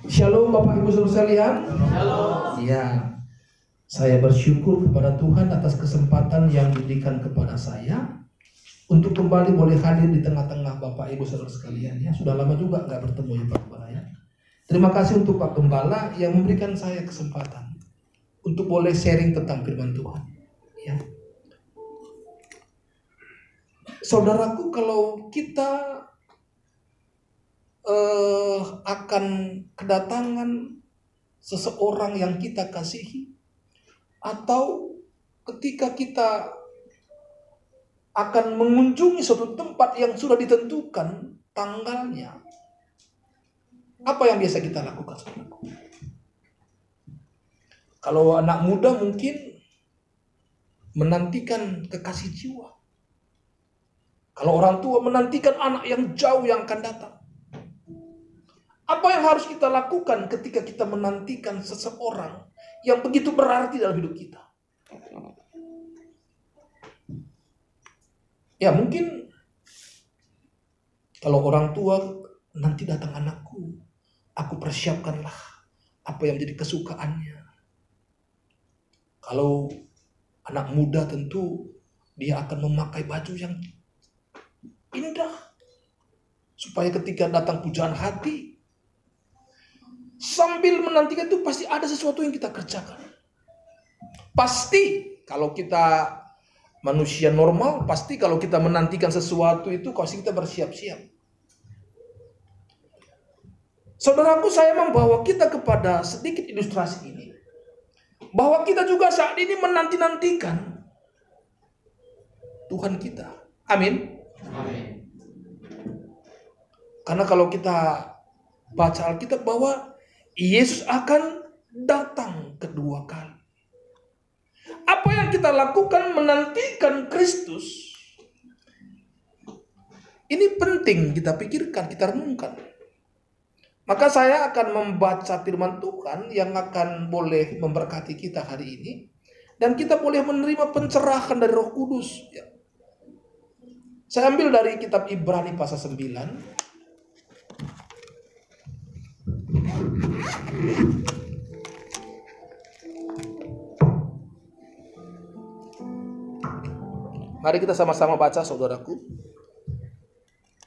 Shalom Bapak Ibu Saudara sekalian. Shalom. Ya, saya bersyukur kepada Tuhan atas kesempatan yang diberikan kepada saya untuk kembali boleh hadir di tengah-tengah Bapak Ibu Saudara sekalian. Ya, sudah lama juga nggak bertemu ya Pak Gembala ya. Terima kasih untuk Pak Gembala yang memberikan saya kesempatan untuk boleh sharing tentang firman Tuhan. Ya. Saudaraku, kalau kita akan kedatangan seseorang yang kita kasihi, atau ketika kita akan mengunjungi suatu tempat yang sudah ditentukan tanggalnya, apa yang biasa kita lakukan, saudaraku? Kalau anak muda mungkin menantikan kekasih jiwa. Kalau orang tua menantikan anak yang jauh yang akan datang. Apa yang harus kita lakukan ketika kita menantikan seseorang yang begitu berarti dalam hidup kita? Ya mungkin kalau orang tua, nanti datang anakku, aku persiapkanlah apa yang menjadi kesukaannya. Kalau anak muda tentu dia akan memakai baju yang indah, supaya ketika datang pujaan hati, sambil menantikan itu pasti ada sesuatu yang kita kerjakan. Pasti kalau kita manusia normal, pasti kalau kita menantikan sesuatu itu pasti kita bersiap-siap. Saudaraku, saya membawa kita kepada sedikit ilustrasi ini, bahwa kita juga saat ini menanti-nantikan Tuhan kita. Amin. Amin. Karena kalau kita baca Alkitab bahwa Yesus akan datang kedua kali. Apa yang kita lakukan menantikan Kristus, ini penting kita pikirkan, kita renungkan. Maka saya akan membaca firman Tuhan yang akan boleh memberkati kita hari ini, dan kita boleh menerima pencerahan dari Roh Kudus. Ya. Saya ambil dari kitab Ibrani pasal 9. Mari kita sama-sama baca, saudaraku.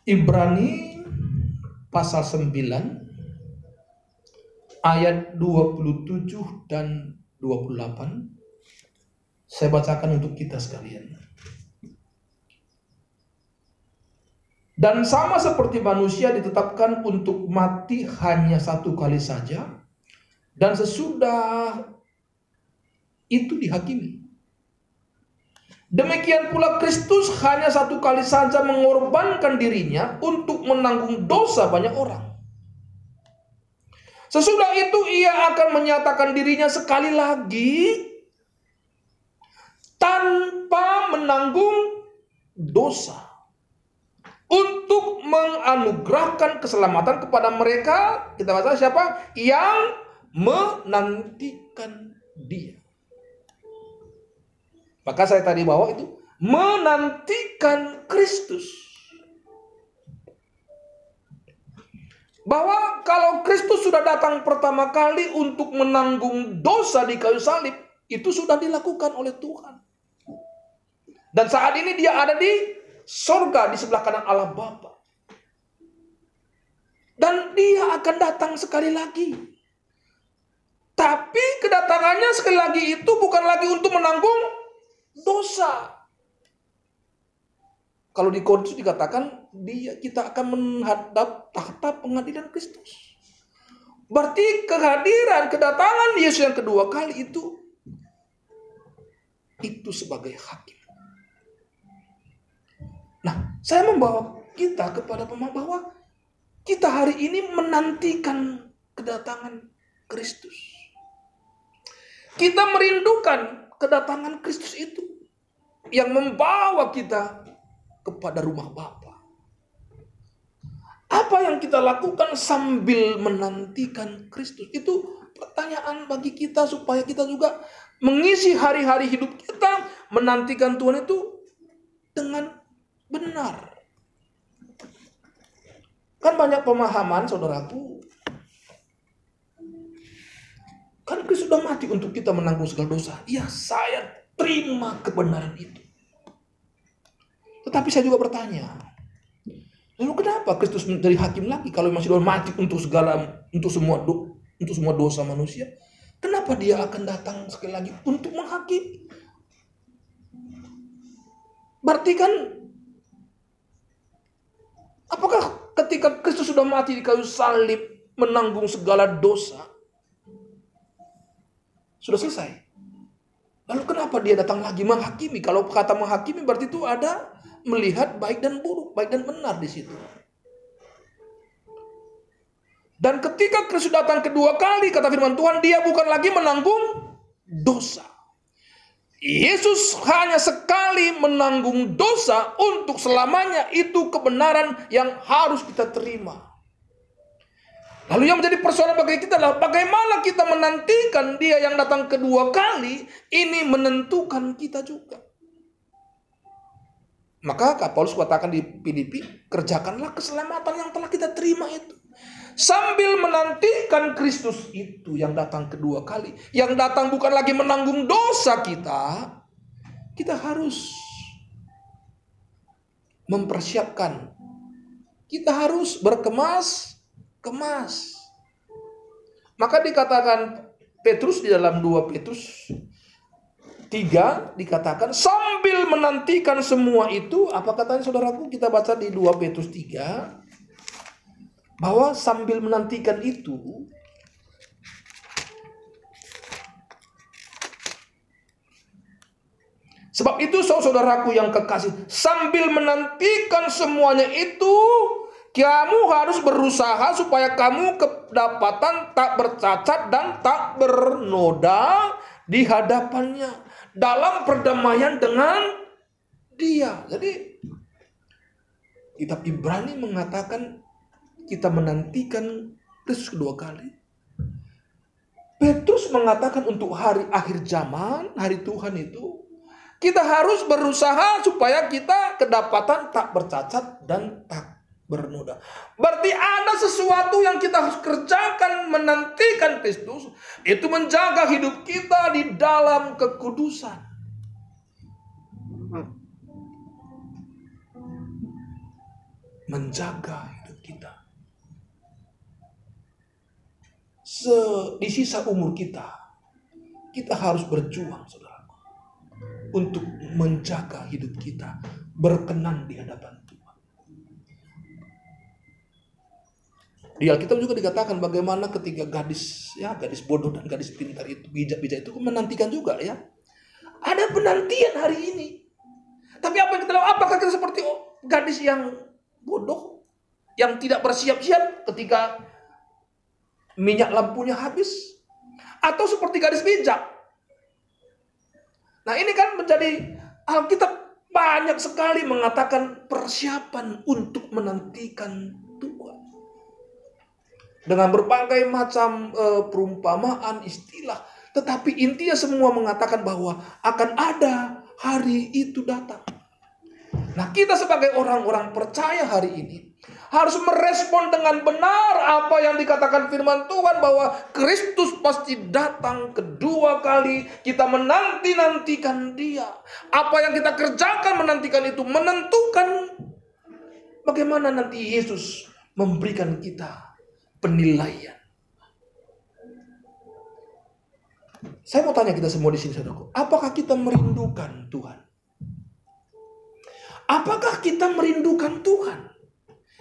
Ibrani pasal 9 ayat 27 dan 28. Saya bacakan untuk kita sekalian. Dan sama seperti manusia ditetapkan untuk mati hanya satu kali saja, dan sesudah itu dihakimi. Demikian pula Kristus hanya satu kali saja mengorbankan dirinya untuk menanggung dosa banyak orang. Sesudah itu ia akan menyatakan dirinya sekali lagi tanpa menanggung dosa, untuk menganugerahkan keselamatan kepada mereka, kita baca siapa? Yang menantikan dia. Maka saya tadi bawa itu, menantikan Kristus. Bahwa kalau Kristus sudah datang pertama kali untuk menanggung dosa di kayu salib, itu sudah dilakukan oleh Tuhan. Dan saat ini dia ada di sorga, di sebelah kanan Allah Bapa. Dan dia akan datang sekali lagi. Tapi kedatangannya sekali lagi itu bukan lagi untuk menanggung dosa. Kalau di Korintus dikatakan kita akan menghadap tahta pengadilan Kristus. Berarti kedatangan Yesus yang kedua kali itu sebagai hakim. Nah, saya membawa kita kepada pemahaman bahwa kita hari ini menantikan kedatangan Kristus. Kita merindukan kedatangan Kristus itu yang membawa kita kepada rumah Bapa. Apa yang kita lakukan sambil menantikan Kristus? Itu pertanyaan bagi kita supaya kita juga mengisi hari-hari hidup kita menantikan Tuhan itu dengan benar. Kan banyak pemahaman, saudaraku, mati untuk kita menanggung segala dosa. Ya, saya terima kebenaran itu. Tetapi saya juga bertanya, lalu kenapa Kristus menjadi hakim lagi kalau masih sudah mati untuk semua dosa manusia? Kenapa dia akan datang sekali lagi untuk menghakimi? Berarti kan, apakah ketika Kristus sudah mati di kayu salib menanggung segala dosa, sudah selesai? Lalu kenapa dia datang lagi menghakimi? Kalau kata menghakimi berarti itu ada melihat baik dan buruk, baik dan benar di situ. Dan ketika Kristus datang kedua kali, kata firman Tuhan, dia bukan lagi menanggung dosa. Yesus hanya sekali menanggung dosa untuk selamanya. Itu kebenaran yang harus kita terima. Lalu yang menjadi persoalan bagi kita adalah bagaimana kita menantikan dia yang datang kedua kali. Ini menentukan kita juga. Maka Paulus katakan di Filipi, kerjakanlah keselamatan yang telah kita terima itu. Sambil menantikan Kristus itu yang datang kedua kali. Yang datang bukan lagi menanggung dosa kita. Kita harus mempersiapkan. Kita harus berkemas. Maka dikatakan Petrus di dalam 2 Petrus 3 dikatakan sambil menantikan semua itu, apa katanya saudaraku? Kita baca di 2 Petrus 3 bahwa sambil menantikan itu, sebab itu saudaraku yang kekasih, sambil menantikan semuanya itu, kamu harus berusaha supaya kamu kedapatan tak bercacat dan tak bernoda di hadapannya dalam perdamaian dengan dia. Jadi kitab Ibrani mengatakan kita menantikan Kristus kedua kali. Petrus mengatakan untuk hari akhir zaman, hari Tuhan itu, kita harus berusaha supaya kita kedapatan tak bercacat dan tak bernoda. Berarti ada sesuatu yang kita harus kerjakan menantikan Kristus, itu menjaga hidup kita di dalam kekudusan. Menjaga hidup kita. Di sisa umur kita harus berjuang, saudara, untuk menjaga hidup kita berkenan di hadapan Tuhan. Di Alkitab juga dikatakan bagaimana ketika gadis bodoh dan gadis pintar itu, bijak-bijak itu menantikan juga ya. Ada penantian hari ini. Tapi apa yang kita lakukan? Apakah kita seperti gadis yang bodoh, yang tidak bersiap-siap ketika minyak lampunya habis? Atau seperti gadis bijak? Nah, ini kan menjadi Alkitab banyak sekali mengatakan persiapan untuk menantikan Tuhan. Dengan berbagai macam perumpamaan, istilah. Tetapi intinya semua mengatakan bahwa akan ada hari itu datang. Nah, kita sebagai orang-orang percaya hari ini harus merespon dengan benar apa yang dikatakan firman Tuhan bahwa Kristus pasti datang kedua kali. Kita menanti-nantikan dia. Apa yang kita kerjakan menantikan itu menentukan bagaimana nanti Yesus memberikan kita penilaian. Saya mau tanya kita semua di sini, saudaraku, apakah kita merindukan Tuhan? Apakah kita merindukan Tuhan?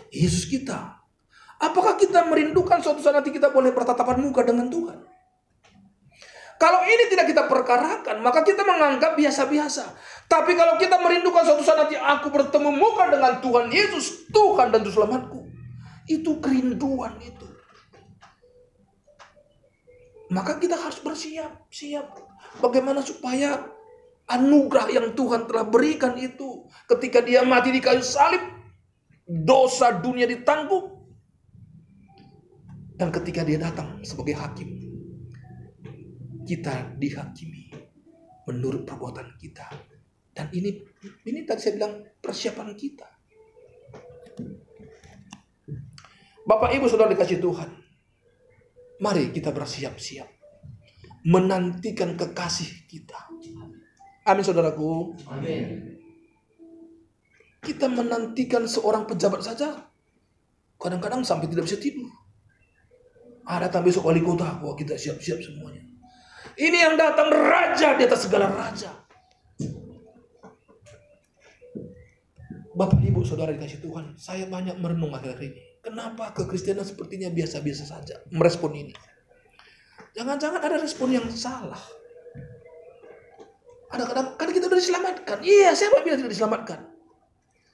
Yesus kita. Apakah kita merindukan suatu saat nanti kita boleh bertatapan muka dengan Tuhan? Kalau ini tidak kita perkarakan, maka kita menganggap biasa-biasa. Tapi kalau kita merindukan suatu saat nanti aku bertemu muka dengan Tuhan Yesus, Tuhan dan Juru Selamatku, itu kerinduan itu. Maka kita harus bersiap-siap. Bagaimana supaya anugerah yang Tuhan telah berikan itu, ketika dia mati di kayu salib, dosa dunia ditanggung. Dan ketika dia datang sebagai hakim, kita dihakimi menurut perbuatan kita. Dan ini tadi saya bilang persiapan kita. Bapak Ibu Saudara dikasih Tuhan, mari kita bersiap-siap. menantikan kekasih kita. Amin, saudaraku. Amin. Kita menantikan seorang pejabat saja, kadang-kadang sampai tidak bisa tidur. Datang besok wali kota, wah kita siap-siap semuanya. Ini yang datang raja di atas segala raja. Bapak, Ibu, Saudara dikasih Tuhan, saya banyak merenung akhir-akhir ini. Kenapa kekristenan sepertinya biasa-biasa saja merespon ini? Jangan-jangan ada respon yang salah. Ada kadang kan kita sudah diselamatkan. Iya, siapa bilang tidak diselamatkan?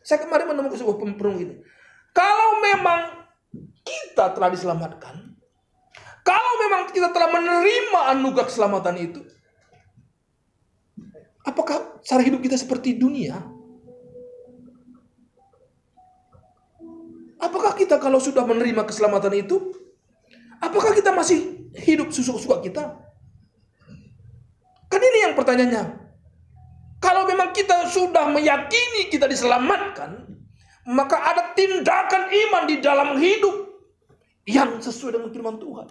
Saya kemarin menemukan sebuah perenung ini. Kalau memang kita telah diselamatkan, kalau memang kita telah menerima anugerah keselamatan itu, apakah cara hidup kita seperti dunia? Apakah kita kalau sudah menerima keselamatan itu, apakah kita masih hidup suka-suka kita? Kan ini yang pertanyaannya. Kalau memang kita sudah meyakini kita diselamatkan, maka ada tindakan iman di dalam hidup yang sesuai dengan firman Tuhan.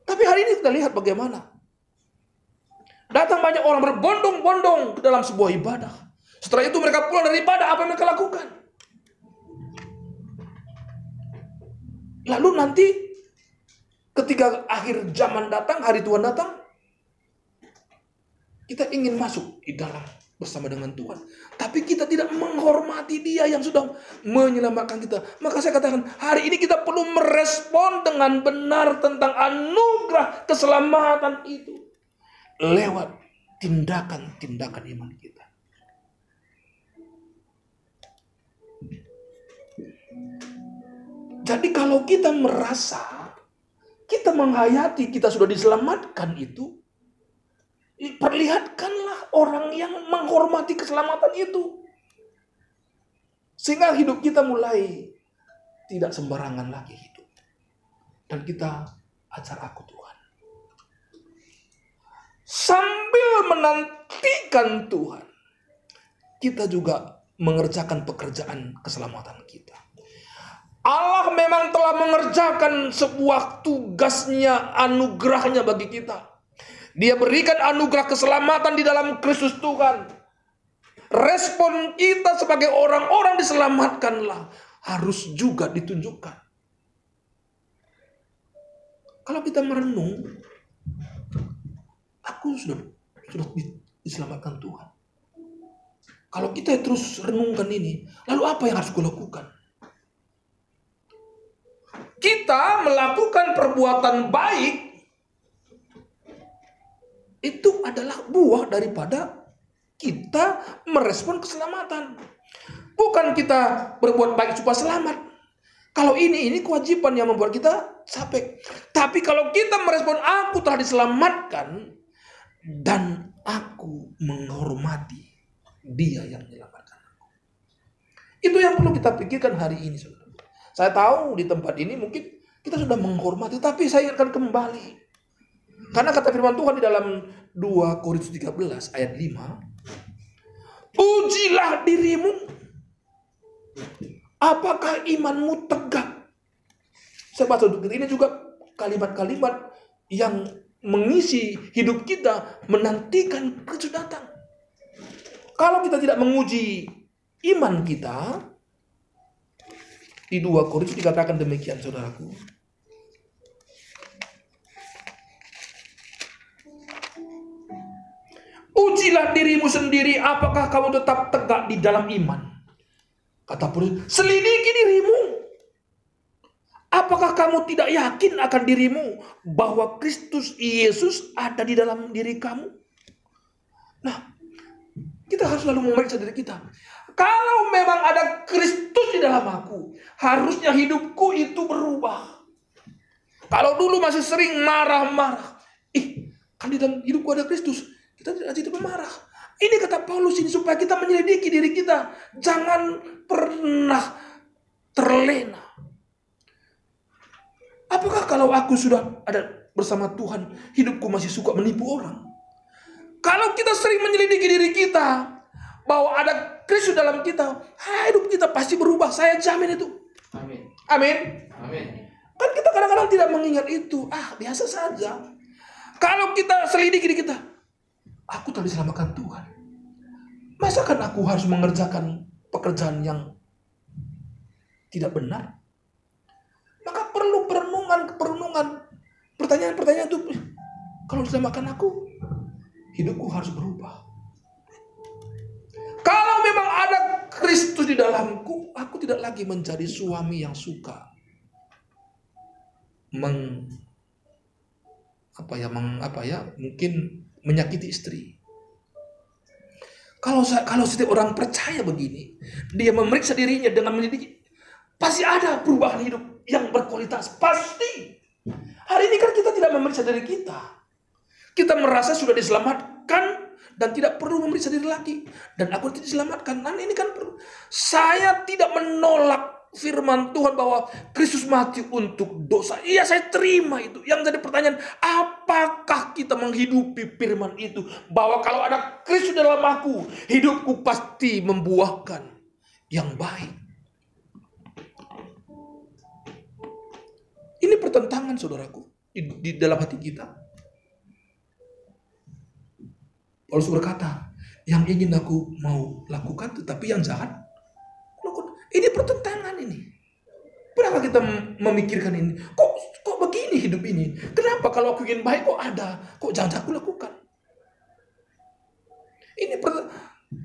Tapi hari ini kita lihat bagaimana. Datang banyak orang berbondong-bondong ke dalam sebuah ibadah. Setelah itu mereka pulang dari ibadah, apa yang mereka lakukan? Lalu nanti ketika akhir zaman datang, hari Tuhan datang, kita ingin masuk di dalam bersama dengan Tuhan. Tapi kita tidak menghormati Dia yang sudah menyelamatkan kita. Maka saya katakan, hari ini kita perlu merespon dengan benar tentang anugerah keselamatan itu. Lewat tindakan-tindakan iman kita. Jadi kalau kita merasa, kita menghayati kita sudah diselamatkan itu, perlihatkanlah orang yang menghormati keselamatan itu. Sehingga hidup kita mulai tidak sembarangan lagi hidup. Dan kita ajar aku Tuhan. Sambil menantikan Tuhan, kita juga mengerjakan pekerjaan keselamatan kita. Allah memang telah mengerjakan sebuah tugasnya, anugerahnya bagi kita. Dia berikan anugerah keselamatan di dalam Kristus Tuhan. Respon kita sebagai orang-orang diselamatkanlah harus juga ditunjukkan. Kalau kita merenung, aku sudah diselamatkan Tuhan. Kalau kita terus renungkan ini, lalu apa yang harus kulakukan? Kita melakukan perbuatan baik, itu adalah buah daripada kita merespon keselamatan. Bukan kita berbuat baik supaya selamat. Kalau ini kewajiban yang membuat kita capek. Tapi kalau kita merespon, aku telah diselamatkan dan aku menghormati Dia yang menyelamatkan aku. Itu yang perlu kita pikirkan hari ini, saudara. Saya tahu di tempat ini mungkin kita sudah menghormati, tapi saya ingatkan kembali. Karena kata firman Tuhan di dalam 2 Korintus 13 ayat 5, ujilah dirimu, apakah imanmu tegak. Saya baca ini juga kalimat-kalimat yang mengisi hidup kita menantikan Kristus datang. Kalau kita tidak menguji iman kita, di 2 Korintus dikatakan demikian, saudaraku. Ujilah dirimu sendiri, apakah kamu tetap tegak di dalam iman. Kata Paulus, selidiki dirimu. Apakah kamu tidak yakin akan dirimu bahwa Kristus Yesus ada di dalam diri kamu? Nah, kita harus selalu memeriksa diri kita. Kalau memang ada Kristus di dalam aku, harusnya hidupku itu berubah. Kalau dulu masih sering marah-marah, kan di dalam hidupku ada Kristus, kita tidak marah. Ini kata Paulus ini supaya kita menyelidiki diri kita, jangan pernah terlena. Apakah kalau aku sudah ada bersama Tuhan, hidupku masih suka menipu orang? Kalau kita sering menyelidiki diri kita, bahwa ada Kristus dalam kita, hidup kita pasti berubah. Saya jamin itu. Amin. Amin. Amin. Kan kita kadang-kadang tidak mengingat itu. Biasa saja. Kalau kita selidiki diri kita, aku telah diselamatkan Tuhan. Masakan aku harus mengerjakan pekerjaan yang tidak benar? Maka perlu perenungan. Pertanyaan-pertanyaan itu, kalau diselamatkan aku, hidupku harus berubah. Kalau memang ada Kristus di dalamku, aku tidak lagi menjadi suami yang suka mungkin menyakiti istri. Kalau setiap orang percaya begini, dia memeriksa dirinya dengan menyelidiki, pasti ada perubahan hidup yang berkualitas. Pasti. Hari ini kan kita tidak memeriksa diri kita. Kita merasa sudah diselamatkan dan tidak perlu memeriksa diri lagi. Dan aku tidak diselamatkan. Nah, ini kan perlu. Saya tidak menolak firman Tuhan bahwa Kristus mati untuk dosa. Iya, saya terima itu. Yang jadi pertanyaan, apakah kita menghidupi firman itu? Bahwa kalau ada Kristus dalam aku, hidupku pasti membuahkan yang baik. Ini pertentangan, saudaraku, di dalam hati kita. Paulus berkata, yang ingin aku mau lakukan, tetapi yang jahat lakukan. Ini pertentangan ini. Kenapa kita memikirkan ini? Kok begini hidup ini? Kenapa kalau aku ingin baik kok ada? Kok jahat aku lakukan?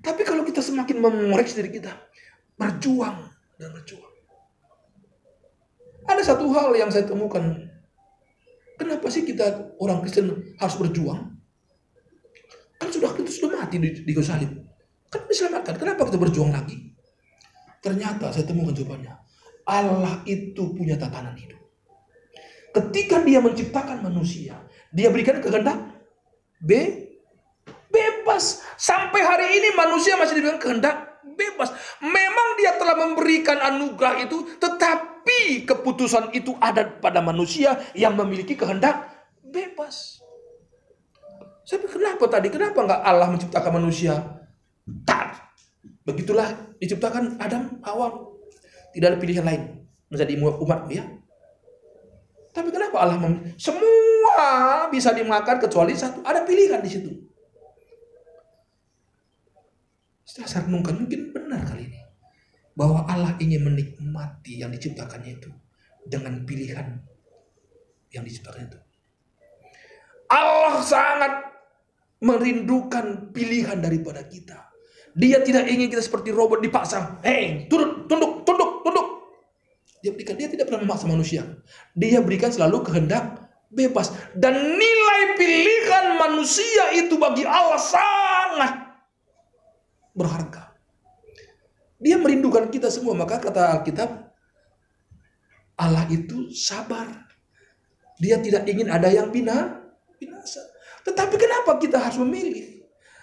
Tapi kalau kita semakin mengoreksi diri kita, berjuang dan berjuang. Ada satu hal yang saya temukan. Kenapa sih kita orang Kristen harus berjuang? Kan kita sudah mati di kayu salib. Kan diselamatkan. Kenapa kita berjuang lagi? Ternyata saya temukan jawabannya. Allah itu punya tatanan hidup. Ketika dia menciptakan manusia, dia berikan kehendak bebas. Sampai hari ini manusia masih diberikan kehendak bebas. Memang dia telah memberikan anugerah itu, tetapi keputusan itu ada pada manusia yang memiliki kehendak bebas. Saya pikir, kenapa nggak Allah menciptakan manusia? Begitulah diciptakan Adam, Hawa. Tidak ada pilihan lain menjadi umatku, ya. Tapi kenapa Allah semua bisa dimakan kecuali satu? Ada pilihan di situ. Setelah saya renungkan, mungkin benar kali ini bahwa Allah ingin menikmati yang diciptakannya itu dengan pilihan yang diciptakan itu. Allah sangat merindukan pilihan daripada kita. Dia tidak ingin kita seperti robot dipaksa. Tunduk. Dia tidak pernah memaksa manusia. Dia berikan selalu kehendak bebas. Dan nilai pilihan manusia itu bagi Allah sangat berharga. Dia merindukan kita semua. Maka kata Alkitab, Allah itu sabar. Dia tidak ingin ada yang binasa. Tetapi kenapa kita harus memilih?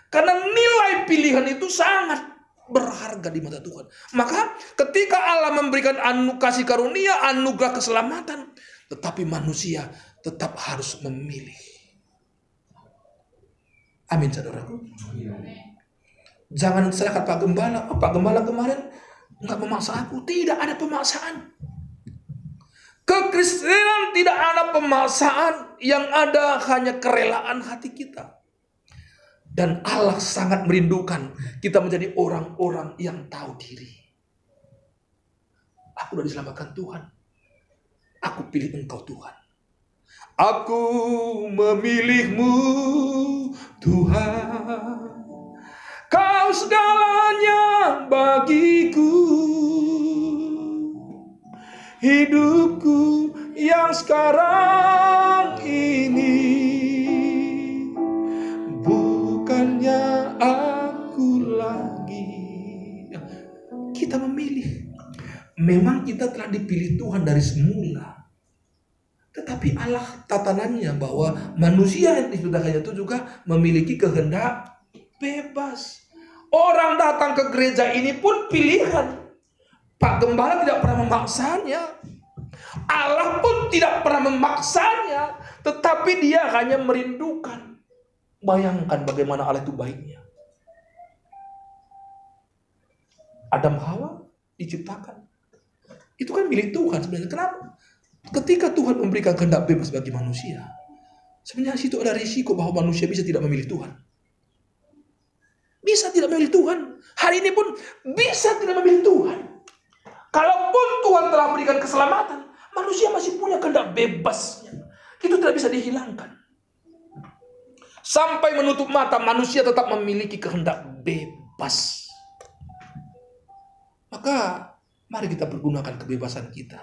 Karena nilai pilihan itu sangat berharga di mata Tuhan. Maka ketika Allah memberikan kasih karunia, anugerah keselamatan, tetapi manusia tetap harus memilih. Amin, saudaraku. Jangan salahkan Pak Gembala. Pak Gembala kemarin nggak memaksa aku. Tidak ada pemaksaan. Kekristenan tidak ada pemaksaan. Yang ada hanya kerelaan hati kita. Dan Allah sangat merindukan kita menjadi orang-orang yang tahu diri. Aku sudah diselamatkan Tuhan. Aku pilih Engkau, Tuhan. Aku memilihmu, Tuhan. Kau segalanya bagiku. Hidupku yang sekarang ini bukannya aku lagi. Kita memilih. Memang kita telah dipilih Tuhan dari semula. Tetapi Allah tatanannya bahwa manusia yang diciptakannya itu juga memiliki kehendak bebas. Orang datang ke gereja ini pun pilihan. Pak Gembala tidak pernah memaksanya. Allah pun tidak pernah memaksanya. Tetapi dia hanya merindukan. Bayangkan bagaimana Allah itu baiknya. Adam Hawa diciptakan. Itu kan milik Tuhan sebenarnya. Kenapa? Ketika Tuhan memberikan kehendak bebas bagi manusia, Sebenarnya situ ada risiko bahwa manusia bisa tidak memilih Tuhan. Bisa tidak memilih Tuhan. Hari ini pun bisa tidak memilih Tuhan. Kalaupun Tuhan telah berikan keselamatan, manusia masih punya kehendak bebasnya. Itu tidak bisa dihilangkan. Sampai menutup mata, manusia tetap memiliki kehendak bebas. Maka mari kita pergunakan kebebasan kita.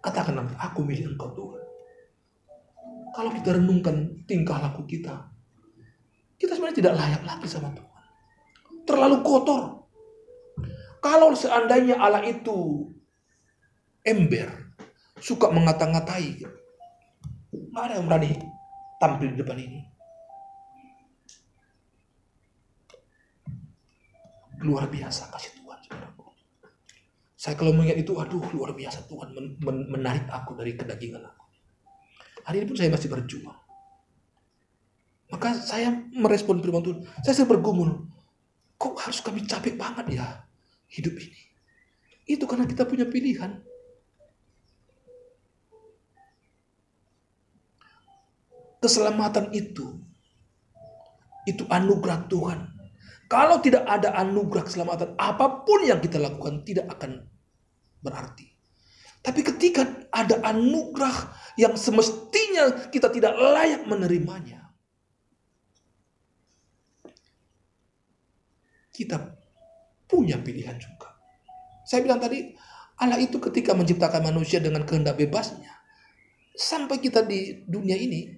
Katakan, aku milih Engkau Tuhan. Kalau kita renungkan tingkah laku kita sebenarnya tidak layak lagi sama Tuhan. Terlalu kotor. Kalau seandainya Allah itu ember, suka mengata-ngatai, nggak ada yang berani tampil di depan ini. Luar biasa kasih Tuhan, saudaraku. Saya kalau mengingat itu, aduh luar biasa Tuhan menarik aku dari kedagingan aku. Hari ini pun saya masih berjuang. Maka saya merespon firman Tuhan. Saya sering bergumul. Kok harus kami capek banget ya hidup ini? Itu karena kita punya pilihan. Keselamatan itu anugerah Tuhan. Kalau tidak ada anugerah keselamatan, apapun yang kita lakukan tidak akan berarti. Tapi ketika ada anugerah yang semestinya kita tidak layak menerimanya, kita punya pilihan juga. Saya bilang tadi, Allah itu ketika menciptakan manusia dengan kehendak bebasnya, sampai kita di dunia ini,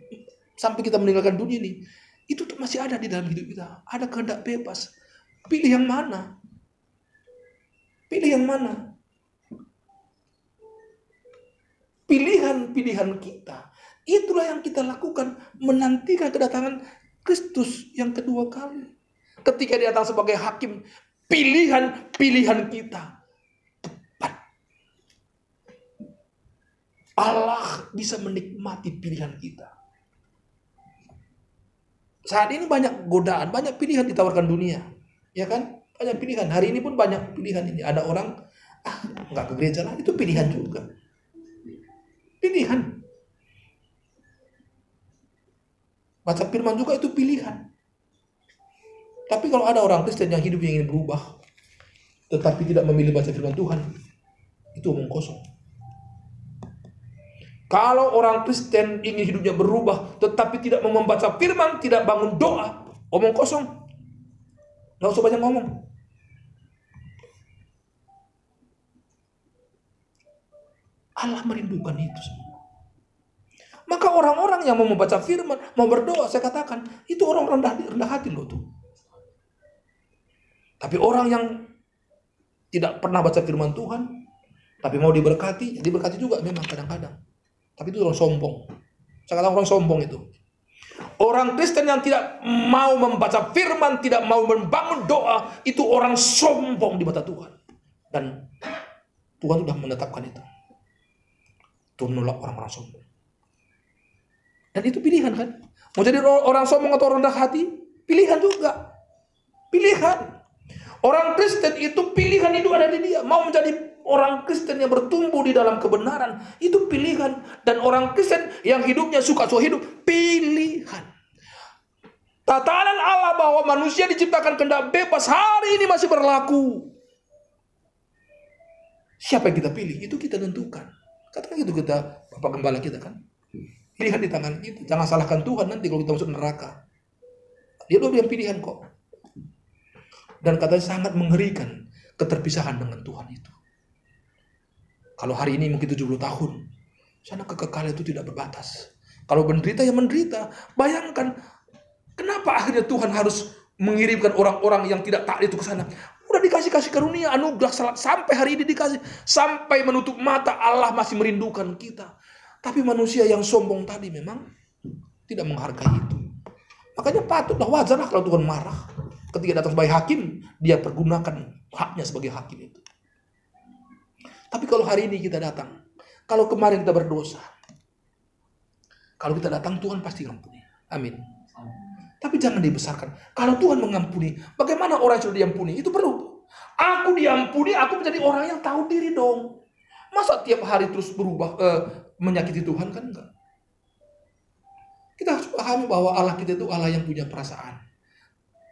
sampai kita meninggalkan dunia ini, itu masih ada di dalam hidup kita. Ada kehendak bebas. Pilih yang mana? Pilih yang mana? Pilihan-pilihan kita, itulah yang kita lakukan menantikan kedatangan Kristus yang kedua kali. Ketika dia datang sebagai hakim, pilihan-pilihan kita tepat. Allah bisa menikmati pilihan kita. Saat ini banyak godaan, banyak pilihan ditawarkan dunia. Ya kan? Banyak pilihan. Hari ini pun banyak pilihan ini. Ada orang, nggak ke gereja lah, itu pilihan juga. Pilihan. Baca firman juga itu pilihan. Tapi kalau ada orang Kristen yang hidup yang ingin berubah, tetapi tidak memilih baca firman Tuhan, itu omong kosong. Kalau orang Kristen ingin hidupnya berubah, tetapi tidak mau membaca firman, tidak bangun doa, omong kosong. Nggak usah banyak ngomong. Allah merindukan itu semua. Maka orang-orang yang mau membaca firman, mau berdoa, saya katakan, itu orang rendah hati loh tuh. Tapi orang yang tidak pernah baca firman Tuhan, tapi mau diberkati juga memang kadang-kadang. Tapi itu orang sombong. Saya katakan orang sombong itu. Orang Kristen yang tidak mau membaca firman, tidak mau membangun doa, itu orang sombong di mata Tuhan. Dan Tuhan sudah menetapkan itu. Tuhan menolak orang-orang sombong. Dan itu pilihan kan? Mau jadi orang sombong atau rendah hati? Pilihan juga. Pilihan. Orang Kristen itu pilihan itu ada di dia. Mau menjadi orang Kristen yang bertumbuh di dalam kebenaran, itu pilihan. Dan orang Kristen yang hidupnya suka-suka hidup, pilihan. Tatanan Allah bahwa manusia diciptakan kehendak bebas hari ini masih berlaku. Siapa yang kita pilih? Itu kita tentukan. Katakan gitu kita, Bapak Gembala kita kan. Pilihan di tangan kita. Jangan salahkan Tuhan nanti kalau kita masuk neraka. Dia udah bilang pilihan kok. Dan katanya sangat mengerikan keterpisahan dengan Tuhan itu. Kalau hari ini mungkin 70 tahun, sana kekekalan itu tidak berbatas. Kalau menderita ya menderita. Bayangkan, kenapa akhirnya Tuhan harus mengirimkan orang-orang yang tidak taat itu ke sana? Udah dikasih karunia, anugerah, sampai hari ini dikasih. Sampai menutup mata, Allah masih merindukan kita. Tapi manusia yang sombong tadi memang tidak menghargai itu. Makanya patutlah, wajarlah kalau Tuhan marah. Ketika datang sebagai hakim, dia pergunakan haknya sebagai hakim itu. Tapi kalau hari ini kita datang, kalau kemarin kita berdosa, kalau kita datang Tuhan pasti ngampuni. Amin. Tapi jangan dibesarkan. Kalau Tuhan mengampuni, bagaimana orang yang sudah diampuni? Itu perlu. Aku diampuni, aku menjadi orang yang tahu diri dong. Masa tiap hari terus berubah, menyakiti Tuhan kan enggak. Kita harus pahami bahwa Allah kita itu Allah yang punya perasaan.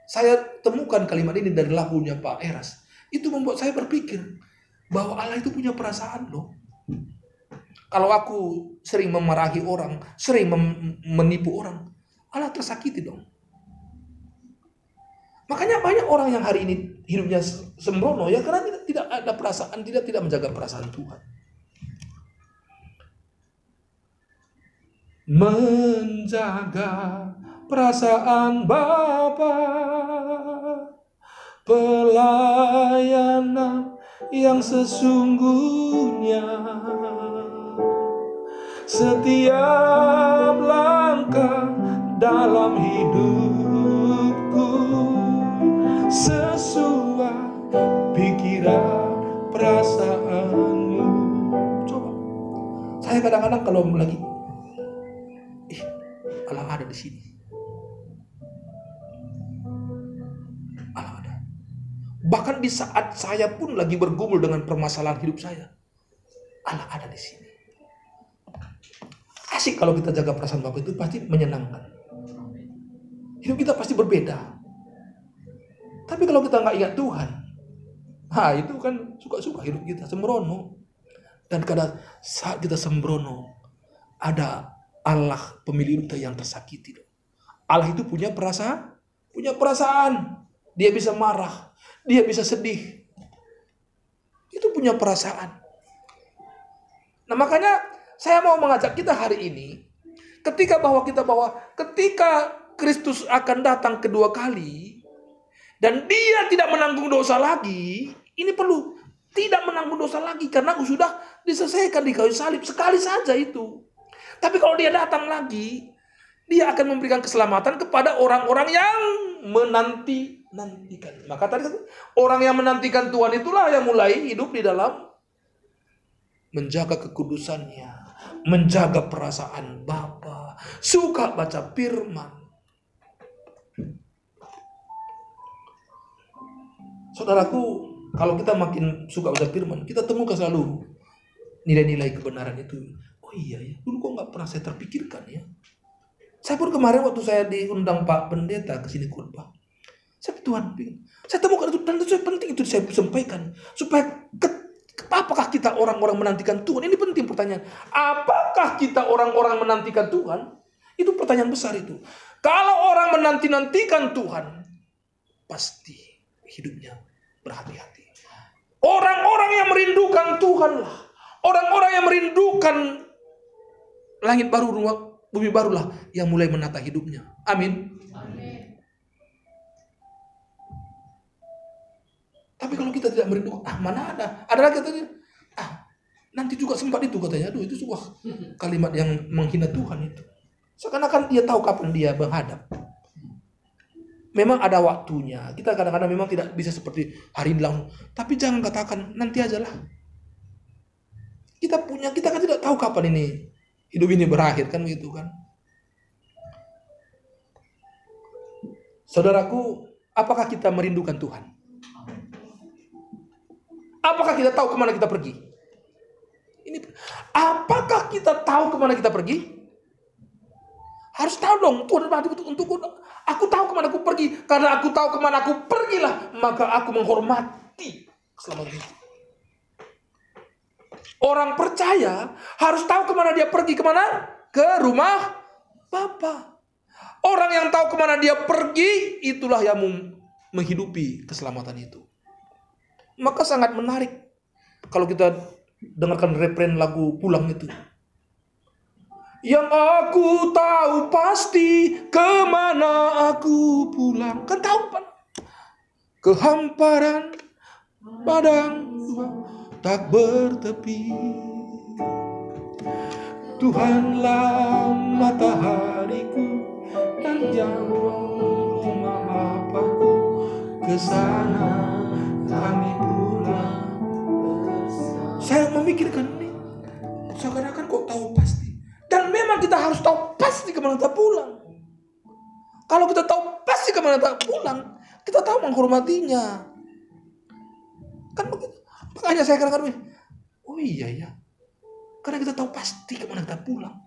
Saya temukan kalimat ini dari lagunya Pak Eras. Itu membuat saya berpikir bahwa Allah itu punya perasaan loh. Kalau aku sering memarahi orang, sering menipu orang, Allah tersakiti dong. Makanya banyak orang yang hari ini hidupnya sembrono ya karena tidak ada perasaan, tidak menjaga perasaan Tuhan. Menjaga perasaan Bapa, pelayanan yang sesungguhnya, setiap langkah dalam hidupku sesuai pikiran perasaanmu. Coba, saya kadang-kadang kalau lagi Allah ada di sini. Allah ada. Bahkan di saat saya pun lagi bergumul dengan permasalahan hidup saya, Allah ada di sini. Asik kalau kita jaga perasaan Bapa itu pasti menyenangkan. Hidup kita pasti berbeda. Tapi kalau kita nggak ingat Tuhan, itu kan suka-suka hidup kita sembrono. Dan kadang saat kita sembrono, ada Allah pemilik kita yang tersakiti. Allah itu punya perasaan. Dia bisa marah, dia bisa sedih. Itu punya perasaan. Nah makanya saya mau mengajak kita hari ini, ketika Kristus akan datang kedua kali, dan dia tidak menanggung dosa lagi, ini perlu tidak menanggung dosa lagi karena sudah diselesaikan di kayu salib sekali saja itu. Tapi kalau dia datang lagi, dia akan memberikan keselamatan kepada orang-orang yang menantikan. Maka tadi orang yang menantikan Tuhan itulah yang mulai hidup di dalam menjaga kekudusannya, menjaga perasaan Bapa, suka baca firman. Saudaraku, kalau kita makin suka baca firman, kita temukan selalu nilai-nilai kebenaran itu. Oh iya ya, dulu kok nggak pernah saya terpikirkan ya. Saya pun kemarin waktu saya diundang Pak Pendeta ke sini khotbah, saya temukan itu dan itu penting itu saya sampaikan supaya apakah kita orang-orang menantikan Tuhan? Ini penting pertanyaan. Apakah kita orang-orang menantikan Tuhan? Itu pertanyaan besar itu. Kalau orang menanti-nantikan Tuhan, pasti hidupnya berhati-hati. Orang-orang yang merindukan Tuhan lah, orang-orang yang merindukan langit baru, bumi barulah yang mulai menata hidupnya. Amin. Amin. Tapi kalau kita tidak merindukan, mana ada? Ada lagi katanya, nanti juga sempat itu katanya. Aduh, itu sebuah kalimat yang menghina Tuhan itu. Seakan-akan dia tahu kapan dia menghadap. Memang ada waktunya. Kita kadang-kadang memang tidak bisa seperti hari ini langsung. Tapi jangan katakan nanti ajalah. Kita kan tidak tahu kapan ini hidup ini berakhir kan begitu kan. Saudaraku, apakah kita merindukan Tuhan? Apakah kita tahu kemana kita pergi? Apakah kita tahu kemana kita pergi? Harus tahu dong, Tuhan untukku. Aku tahu kemana aku pergi. Karena aku tahu kemana aku pergilah, maka aku menghormati keselamatan itu. Orang percaya harus tahu kemana dia pergi. Kemana? Ke rumah Bapa. Orang yang tahu kemana dia pergi, itulah yang menghidupi keselamatan itu. Maka sangat menarik kalau kita dengarkan refren lagu Pulang itu. Yang aku tahu pasti kemana aku pulang. Kan tahu kan? Ke hamparan padang tak bertepi. Tuhanlah matahariku dan jauh rumah Bapakku. Ke sana kami pulang. Saya memikirkan ini, seakan-akan kok tahu pasti. Dan memang kita harus tahu pasti kemana kita pulang. Kalau kita tahu pasti kemana kita pulang, kita tahu menghormatinya. Kan begitu. Makanya saya kadang-kadang, oh iya ya. Karena kita tahu pasti kemana kita pulang.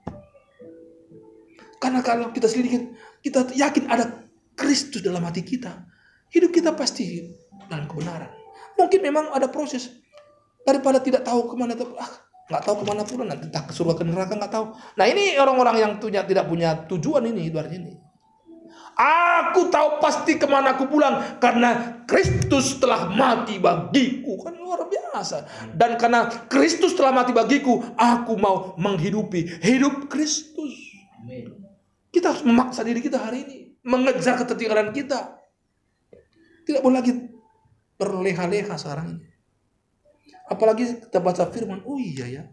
Karena kalau kita selidiki, kita yakin ada Kristus dalam hati kita, hidup kita pasti dalam kebenaran. Mungkin memang ada proses, daripada tidak tahu kemana, nggak tahu kemana pula, nanti tak ke surga ke neraka nggak tahu. Nah ini orang-orang yang tidak punya tujuan ini, ibaratnya ini. Aku tahu pasti kemana aku pulang, karena Kristus telah mati bagiku. Kan luar biasa. Dan karena Kristus telah mati bagiku, aku mau menghidupi hidup Kristus. Kita harus memaksa diri kita hari ini, mengejar ketertinggalan kita. Tidak boleh lagi berleha-leha sekarang ini. Apalagi kita baca firman, oh iya ya,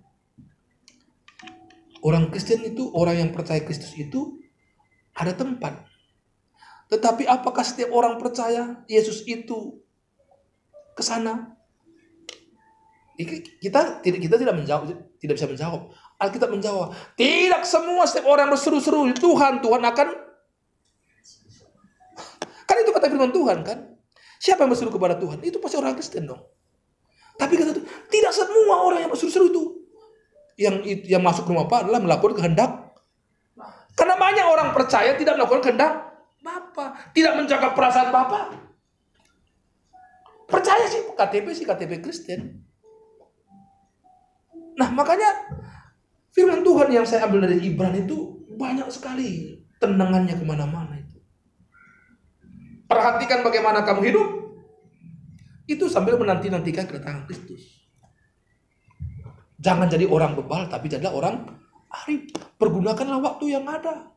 orang Kristen itu, orang yang percaya Kristus itu ada tempat. Tetapi apakah setiap orang percaya Yesus itu ke sana? Kita tidak menjawab, tidak bisa menjawab. Alkitab menjawab, tidak semua setiap orang berseru-seru Tuhan akan. Kan itu kata firman Tuhan kan? Siapa yang berseru kepada Tuhan? Itu pasti orang Kristen dong. Tapi kata Tuhan, tidak semua orang yang berseru-seru itu. Yang masuk ke rumah Bapa adalah melakukan kehendak. Karena banyak orang percaya tidak melakukan kehendak Bapa, tidak menjaga perasaan Bapa. Percaya sih KTP Kristen. Nah makanya firman Tuhan yang saya ambil dari Ibrani itu banyak sekali tendangannya kemana-mana itu. Perhatikan bagaimana kamu hidup, itu sambil menanti-nantikan kedatangan Kristus. Jangan jadi orang bebal, tapi jadilah orang arif. Pergunakanlah waktu yang ada.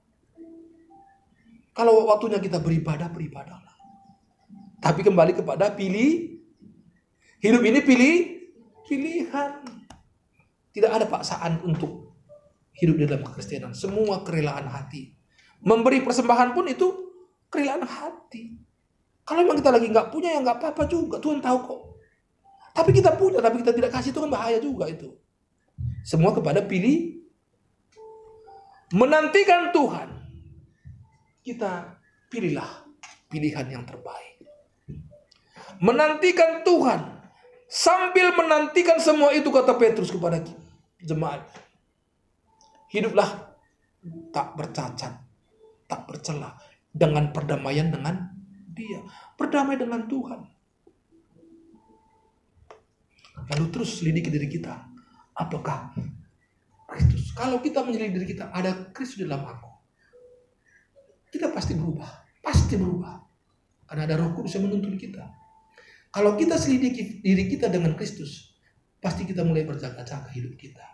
Kalau waktunya kita beribadah, beribadahlah. Tapi kembali kepada hidup ini pilihan. Tidak ada paksaan untuk hidup di dalam kekristenan. Semua kerelaan hati. Memberi persembahan pun itu kerelaan hati. Kalau memang kita lagi nggak punya, ya nggak apa-apa juga. Tuhan tahu kok. Tapi kita punya, tapi kita tidak kasih, itu kan bahaya juga itu. Semua kepada menantikan Tuhan. Kita pilihlah pilihan yang terbaik. Menantikan Tuhan. Sambil menantikan semua itu, kata Petrus kepada jemaat, hiduplah tak bercacat, tak bercela, dengan perdamaian dengan Dia. Berdamai dengan Tuhan. Lalu terus selidiki diri kita. Apakah Kristus? Kalau kita menyelidiki diri kita, ada Kristus dalam aku, kita pasti berubah. Pasti berubah. Karena ada Roh Kudus yang menuntun kita. Kalau kita selidiki diri kita dengan Kristus, pasti kita mulai berjaga-jaga hidup kita.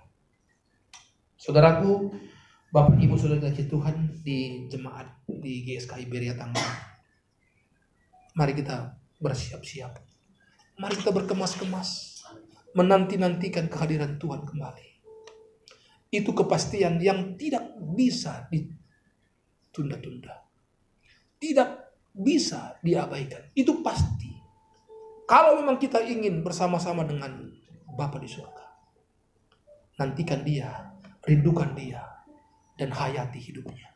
Saudaraku, Bapak Ibu Saudara kasih Tuhan di jemaat di GSKI Berea Tangerang, mari kita bersiap-siap. Mari kita berkemas-kemas, menanti-nantikan kehadiran Tuhan kembali. Itu kepastian yang tidak bisa ditunda-tunda. Tidak bisa diabaikan. Itu pasti. Kalau memang kita ingin bersama-sama dengan Bapa di surga, nantikan Dia, rindukan Dia, dan hayati hidupnya.